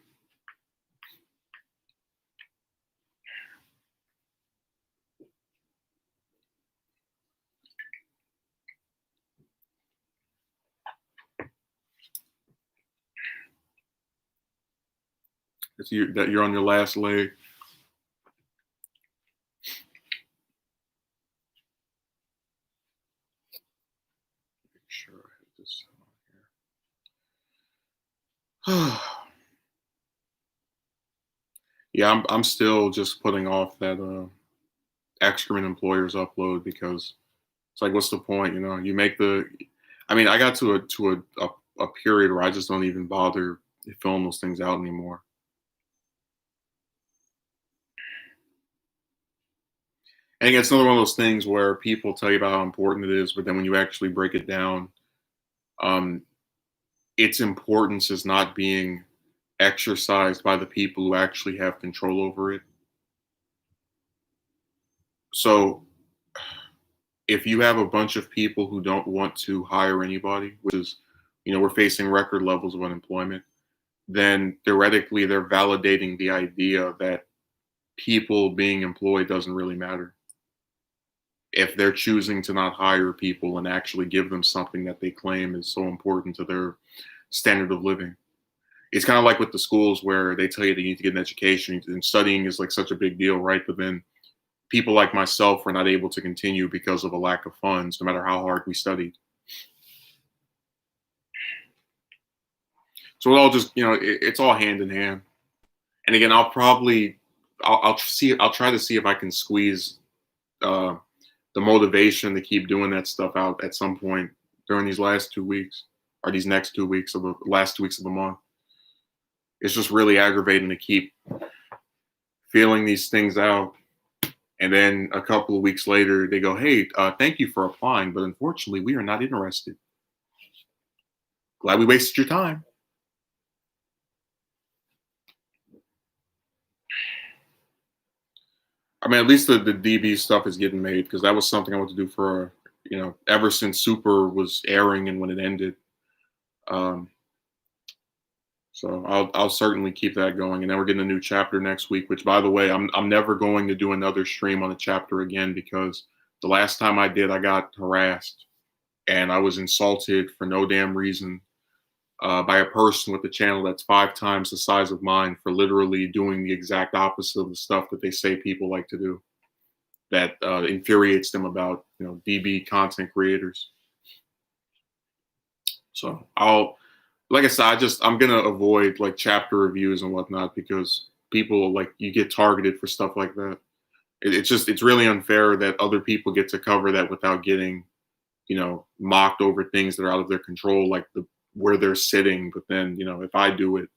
That you're on your last leg. Make sure I have this on here. Yeah, I'm still just putting off that excrement employers upload because it's like, what's the point? You make the. I mean, I got to a period where I just don't even bother filling those things out anymore. And again, it's another one of those things where people tell you about how important it is, but then when you actually break it down, its importance is not being exercised by the people who actually have control over it. So if you have a bunch of people who don't want to hire anybody, which is, we're facing record levels of unemployment, then theoretically they're validating the idea that people being employed doesn't really matter. If they're choosing to not hire people and actually give them something that they claim is so important to their standard of living. It's kind of like with the schools where they tell you that you need to get an education and studying is like such a big deal, right? But then people like myself were not able to continue because of a lack of funds, no matter how hard we studied. So it all just, it's all hand in hand. And again, I'll try to see if I can squeeze uh, the motivation to keep doing that stuff out at some point during these last 2 weeks or these next 2 weeks of the last 2 weeks of the month. It's just really aggravating to keep feeling these things out. And then a couple of weeks later, they go, hey, thank you for applying, but unfortunately, we are not interested. Glad we wasted your time. I mean, at least the DB stuff is getting made because that was something I wanted to do for, ever since Super was airing and when it ended. So I'll certainly keep that going. And then we're getting a new chapter next week, which, by the way, I'm never going to do another stream on a chapter again because the last time I did, I got harassed and I was insulted for no damn reason by a person with a channel that's 5 times the size of mine for literally doing the exact opposite of the stuff that they say people like to do. That infuriates them about DB content creators. So like I said, I'm gonna avoid like chapter reviews and whatnot because people like you get targeted for stuff like that. It's really unfair that other people get to cover that without getting mocked over things that are out of their control, like where they're sitting. But then if I do it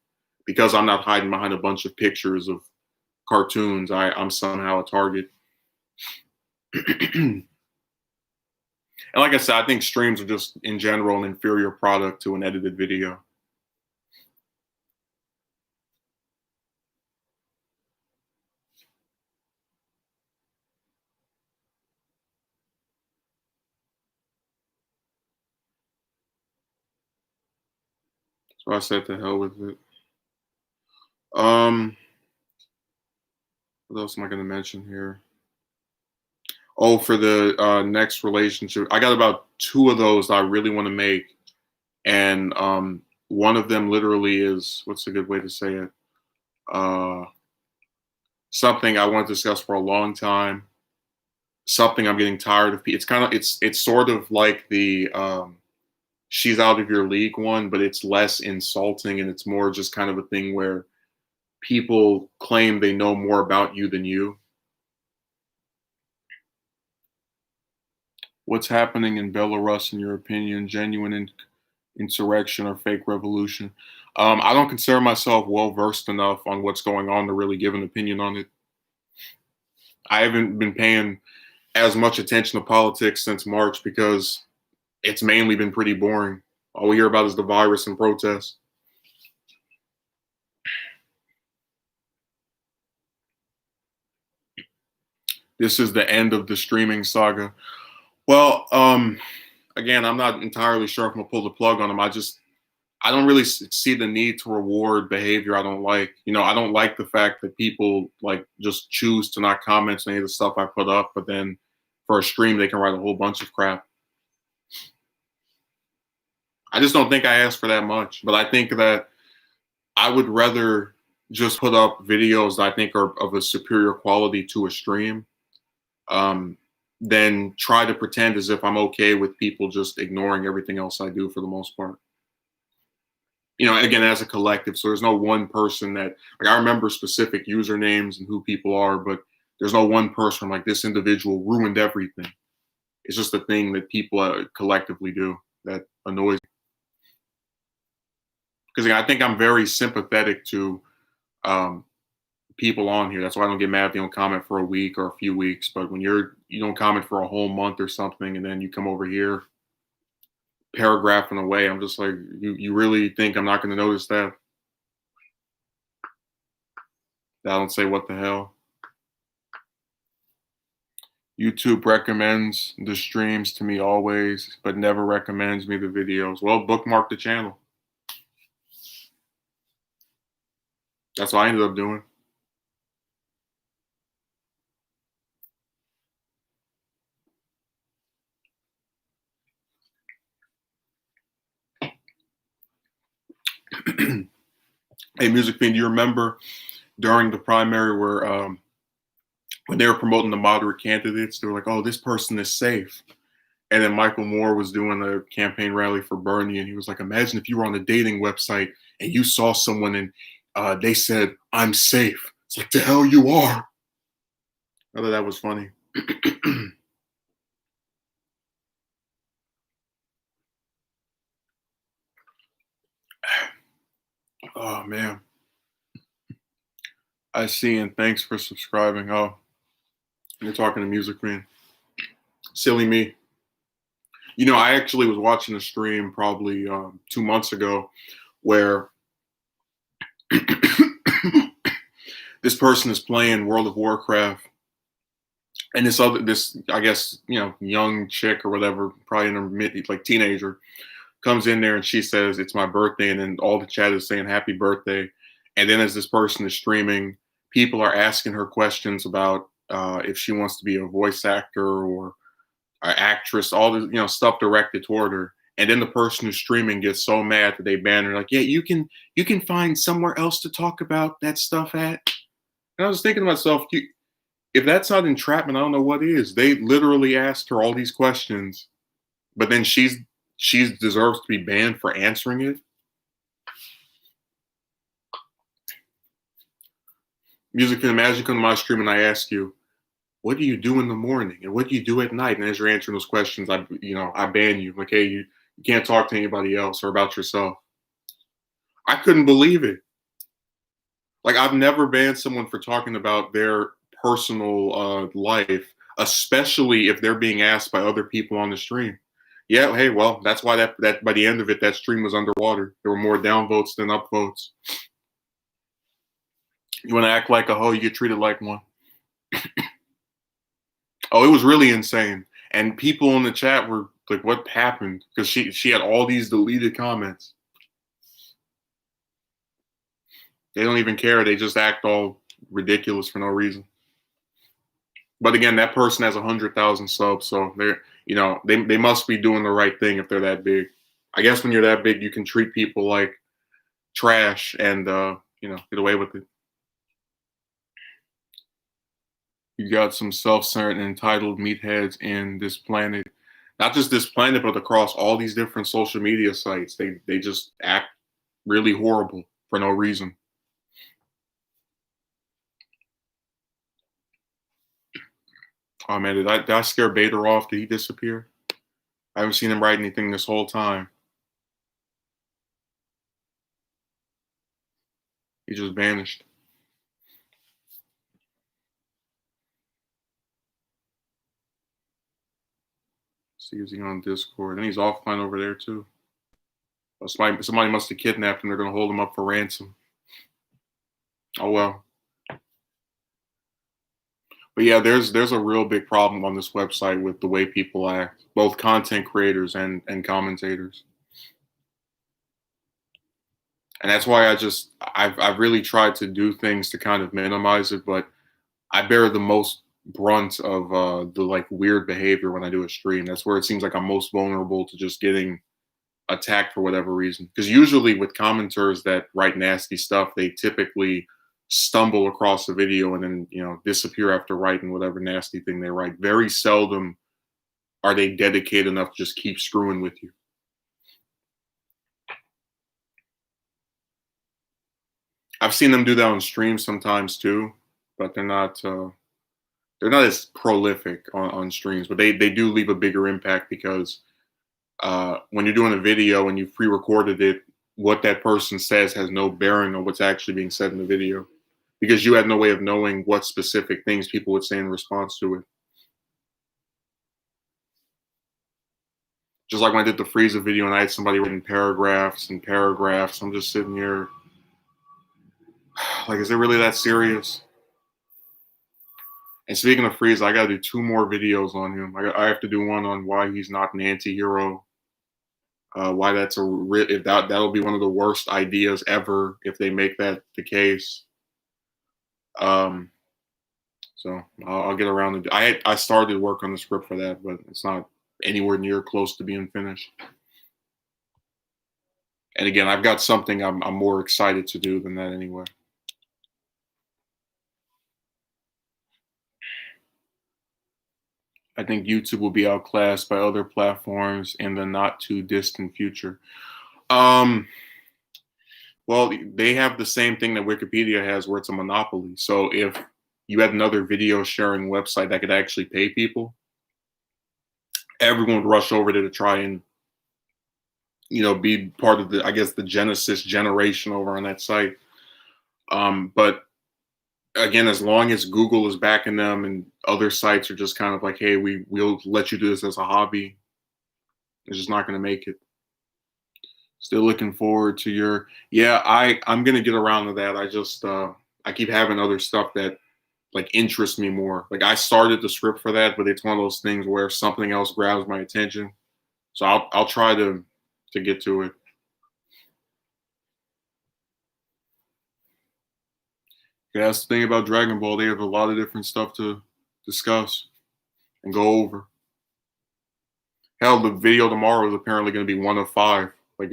because I'm not hiding behind a bunch of pictures of cartoons, I'm somehow a target. And like I said, I think streams are just in general an inferior product to an edited video. So I said to hell with it. What else am I going to mention here? Oh, for the next relationship, I got about 2 of those I really want to make, and one of them literally is what's a good way to say it? Something I want to discuss for a long time. Something I'm getting tired of. It's sort of like the she's out of your league one, but it's less insulting and it's more just kind of a thing where people claim they know more about you than you. What's happening in Belarus, in your opinion? Genuine insurrection or fake revolution? I don't consider myself well versed enough on what's going on to really give an opinion on it. I haven't been paying as much attention to politics since March because it's mainly been pretty boring. All we hear about is the virus and protests. This is the end of the streaming saga. Well, again, I'm not entirely sure if I'm gonna pull the plug on them. I don't really see the need to reward behavior I don't like. I don't like the fact that people like just choose to not comment on any of the stuff I put up, but then for a stream they can write a whole bunch of crap. I just don't think I asked for that much, but I think that I would rather just put up videos that I think are of a superior quality to a stream than try to pretend as if I'm okay with people just ignoring everything else I do for the most part. Again, as a collective, so there's no one person that, like, I remember specific usernames and who people are, but there's no one person like this individual ruined everything. It's just a thing that people collectively do that annoys me. Because I think I'm very sympathetic to people on here. That's why I don't get mad if they don't comment for a week or a few weeks. But when you don't comment for a whole month or something, and then you come over here, paragraphing away. I'm just like, you really think I'm not going to notice that? I don't say what the hell. YouTube recommends the streams to me always, but never recommends me the videos. Well, bookmark the channel. That's what I ended up doing. Hey, Music Fiend, do you remember during the primary where when they were promoting the moderate candidates, they were like, "Oh, this person is safe." And then Michael Moore was doing a campaign rally for Bernie, and he was like, "Imagine if you were on a dating website and you saw someone and they said, 'I'm safe.' It's like, the hell you are." I thought that was funny. Oh man, I see, and thanks for subscribing. Oh, you're talking to Music Man. Silly me. You know, I actually was watching a stream probably 2 months ago where this person is playing World of Warcraft, and this I guess young chick or whatever, probably in her mid like teenager, comes in there and she says it's my birthday, and then all the chat is saying happy birthday, and then as this person is streaming, people are asking her questions about if she wants to be a voice actor or an actress, all this stuff directed toward her. And then the person who's streaming gets so mad that they ban her, like, yeah, you can find somewhere else to talk about that stuff at. And I was thinking to myself, if that's not entrapment, I don't know what is. They literally asked her all these questions, but then she deserves to be banned for answering it. Music, can imagine come to my stream and I ask you, what do you do in the morning and what do you do at night? And as you're answering those questions, I ban you. Like, hey, you can't talk to anybody else or about yourself. I couldn't believe it. Like, I've never banned someone for talking about their personal life, especially if they're being asked by other people on the stream. Yeah, hey, well, that's why that by the end of it, that stream was underwater. There were more downvotes than upvotes. You want to act like a hoe, you get treated like one. Oh, it was really insane. And people in the chat were like, what happened? Because she had all these deleted comments. They don't even care. They just act all ridiculous for no reason. But again, that person has 100,000 subs, so they must be doing the right thing if they're that big. I guess when you're that big, you can treat people like trash and get away with it. You got some self-centered and entitled meatheads in this planet. Not just this planet, but across all these different social media sites. They just act really horrible for no reason. Oh man, did I scare Bader off? Did he disappear? I haven't seen him write anything this whole time. He just vanished. See, is he on Discord? And he's offline over there too. Somebody must have kidnapped him. They're gonna hold him up for ransom. Oh well. But yeah, there's a real big problem on this website with the way people act, both content creators and commentators. And that's why I've really tried to do things to kind of minimize it, but I bear the most brunt of the like weird behavior when I do a stream. That's where it seems like I'm most vulnerable to just getting attacked for whatever reason. Because usually with commenters that write nasty stuff, they typically stumble across the video and then disappear after writing whatever nasty thing they write. Very seldom are they dedicated enough to just keep screwing with you. I've seen them do that on stream sometimes too, but they're not as prolific on streams. But they do leave a bigger impact because when you're doing a video and you've pre-recorded it, what that person says has no bearing on what's actually being said in the video, because you had no way of knowing what specific things people would say in response to it. Just like when I did the Frieza video and I had somebody writing paragraphs and paragraphs. I'm just sitting here like, is it really that serious? And speaking of Frieza, I gotta do 2 more videos on him. I have to do one on why he's not an anti-hero. Why that's if that'll be one of the worst ideas ever if they make that the case. Um, so I'll get around to. I started work on the script for that, but it's not anywhere near close to being finished. And again, I've got something I'm more excited to do than that anyway. I think YouTube will be outclassed by other platforms in the not too distant future. Um, well, they have the same thing that Wikipedia has, where it's a monopoly. So if you had another video sharing website that could actually pay people, everyone would rush over there to try and, be part of the, I guess, the Genesis generation over on that site. But again, as long as Google is backing them and other sites are just kind of like, hey, we'll let you do this as a hobby, it's just not going to make it. Still looking forward to your, yeah, I'm going to get around to that. I keep having other stuff that like interests me more. Like I started the script for that, but it's one of those things where something else grabs my attention. So I'll try to get to it. Yeah, that's the thing about Dragon Ball. They have a lot of different stuff to discuss and go over. Hell, the video tomorrow is apparently going to be one of 5. Like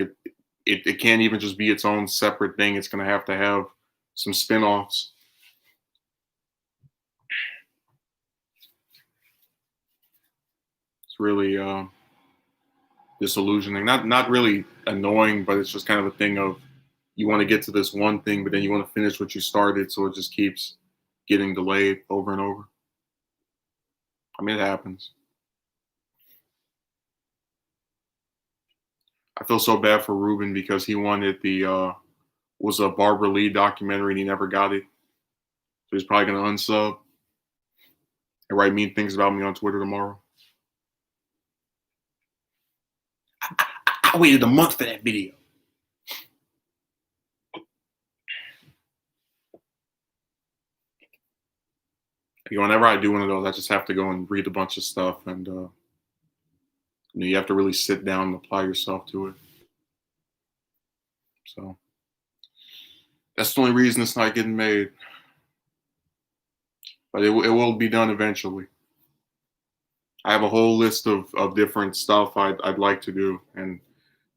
it can't even just be its own separate thing. It's going to have some spin-offs. It's really disillusioning. Not really annoying, but it's just kind of a thing of you want to get to this one thing, but then you want to finish what you started, so it just keeps getting delayed over and over. I mean, it happens. I feel so bad for Ruben because he wanted the was a Barbara Lee documentary and he never got it. So he's probably gonna unsub and write mean things about me on Twitter tomorrow. I waited a month for that video. Whenever I do one of those, I just have to go and read a bunch of stuff, and you have to really sit down and apply yourself to it. So that's the only reason it's not getting made. But it will be done eventually. I have a whole list of different stuff I'd like to do, and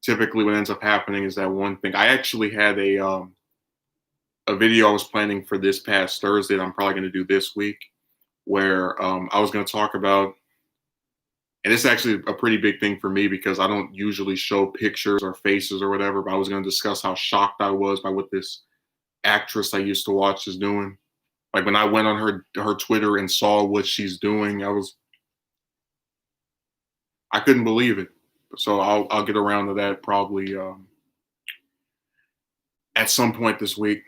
typically what ends up happening is that one thing. I actually had a video I was planning for this past Thursday that I'm probably going to do this week, where I was going to talk about, and it's actually a pretty big thing for me because I don't usually show pictures or faces or whatever, but I was going to discuss how shocked I was by what this actress I used to watch is doing. Like when I went on her Twitter and saw what she's doing, I couldn't believe it. So I'll get around to that probably at some point this week.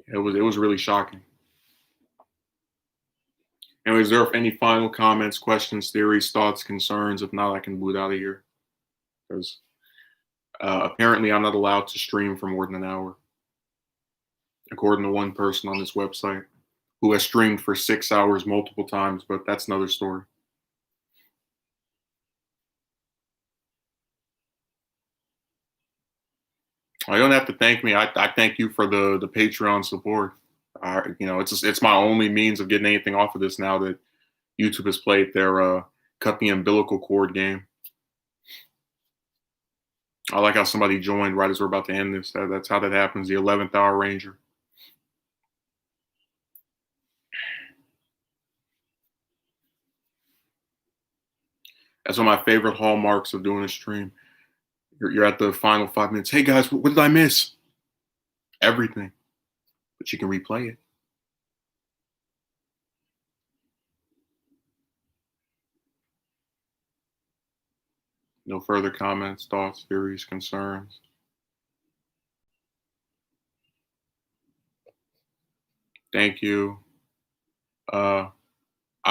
It was really shocking. Anyways, there are any final comments, questions, theories, thoughts, concerns? If not, I can boot out of here because apparently I'm not allowed to stream for more than an hour, according to one person on this website who has streamed for 6 hours multiple times. But that's another story. You don't have to thank me. I thank you for the Patreon support. It's my only means of getting anything off of this now that YouTube has played their cut the umbilical cord game. I like how somebody joined right as we're about to end this. That's how that happens. The 11th hour ranger. That's one of my favorite hallmarks of doing a stream. You're at the final 5 minutes. Hey guys, what did I miss? Everything, but you can replay it. No further comments, thoughts, theories, concerns. Thank you.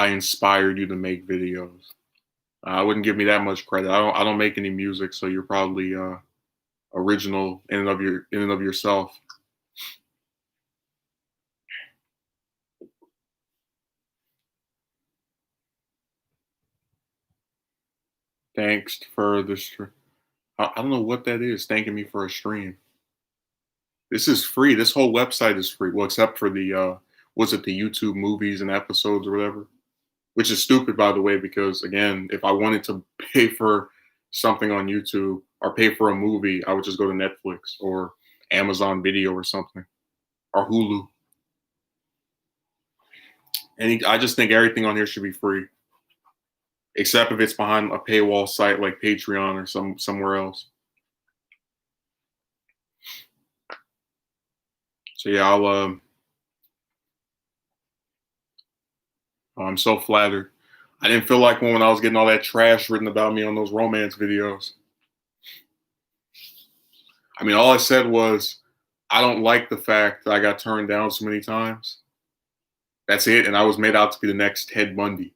I inspired you to make videos. I wouldn't give me that much credit. I don't make any music, so you're probably original in and of yourself. Thanks for the stream. I don't know what that is. Thanking me for a stream. This is free. This whole website is free. Well, except for the was it the YouTube movies and episodes or whatever? Which is stupid, by the way, because again, if I wanted to pay for something on YouTube or pay for a movie, I would just go to Netflix or Amazon Video or something or Hulu. I just think everything on here should be free, except if it's behind a paywall site like Patreon or somewhere else. So yeah, I'm so flattered. I didn't feel like when I was getting all that trash written about me on those romance videos. I mean, all I said was, I don't like the fact that I got turned down so many times. That's it. And I was made out to be the next Ted Bundy.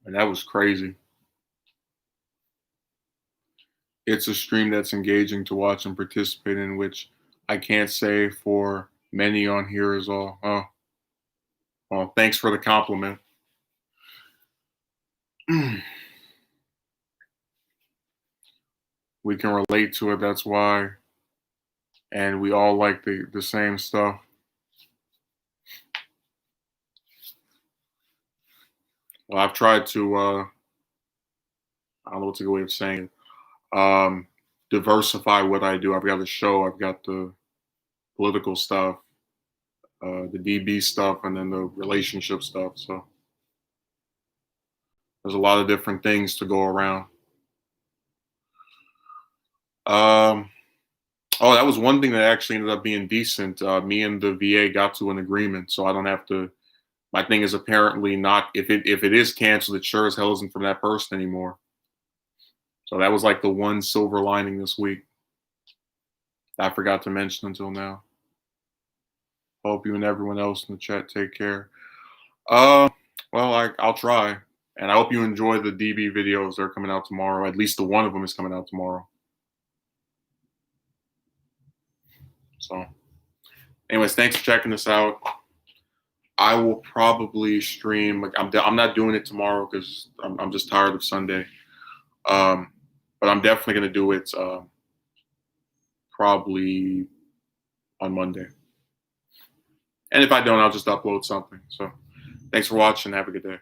And that was crazy. It's a stream that's engaging to watch and participate in, which I can't say for many on here is all. Oh, well, thanks for the compliment. We can relate to it. That's why. And we all like the same stuff. Well, I've tried to, I don't know what's a good way of saying it, diversify what I do. I've got a show, I've got the political stuff, the DB stuff, and then the relationship stuff. So there's a lot of different things to go around. Oh, that was one thing that actually ended up being decent. Me and the VA got to an agreement, so I don't have to. My thing is apparently not. If it is canceled, it sure as hell isn't from that person anymore. So that was like the one silver lining this week. I forgot to mention until now. Hope you and everyone else in the chat take care. Well, I'll try, and I hope you enjoy the DB videos. They're coming out tomorrow. At least the one of them is coming out tomorrow. So, anyways, thanks for checking this out. I will probably stream. Like I'm not doing it tomorrow because I'm just tired of Sunday. But I'm definitely gonna do it probably on Monday. And if I don't, I'll just upload something. So, thanks for watching. Have a good day.